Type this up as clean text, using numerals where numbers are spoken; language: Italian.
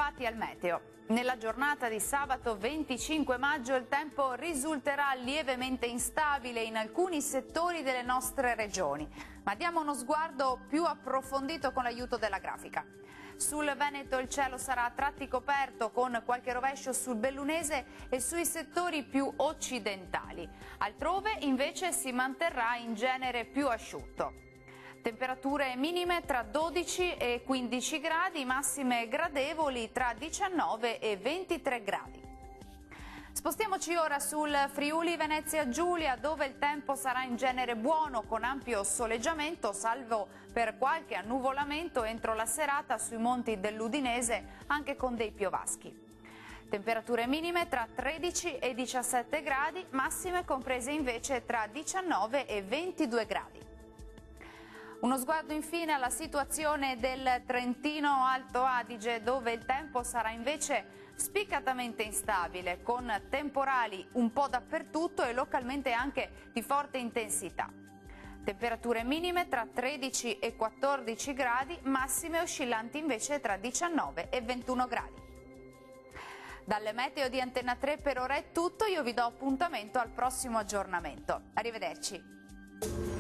Bentrovati al meteo. Nella giornata di sabato 25 maggio il tempo risulterà lievemente instabile in alcuni settori delle nostre regioni, ma diamo uno sguardo più approfondito con l'aiuto della grafica. Sul Veneto il cielo sarà a tratti coperto con qualche rovescio sul bellunese e sui settori più occidentali. Altrove invece si manterrà in genere più asciutto. Temperature minime tra 12 e 15 gradi, massime gradevoli tra 19 e 23 gradi. Spostiamoci ora sul Friuli Venezia Giulia, dove il tempo sarà in genere buono con ampio soleggiamento, salvo per qualche annuvolamento entro la serata sui monti dell'Udinese, anche con dei piovaschi. Temperature minime tra 13 e 17 gradi, massime comprese invece tra 19 e 22 gradi. Uno sguardo infine alla situazione del Trentino Alto Adige, dove il tempo sarà invece spiccatamente instabile, con temporali un po' dappertutto e localmente anche di forte intensità. Temperature minime tra 13 e 14 gradi, massime oscillanti invece tra 19 e 21 gradi. Dalle meteo di Antenna 3 per ora è tutto, io vi do appuntamento al prossimo aggiornamento. Arrivederci.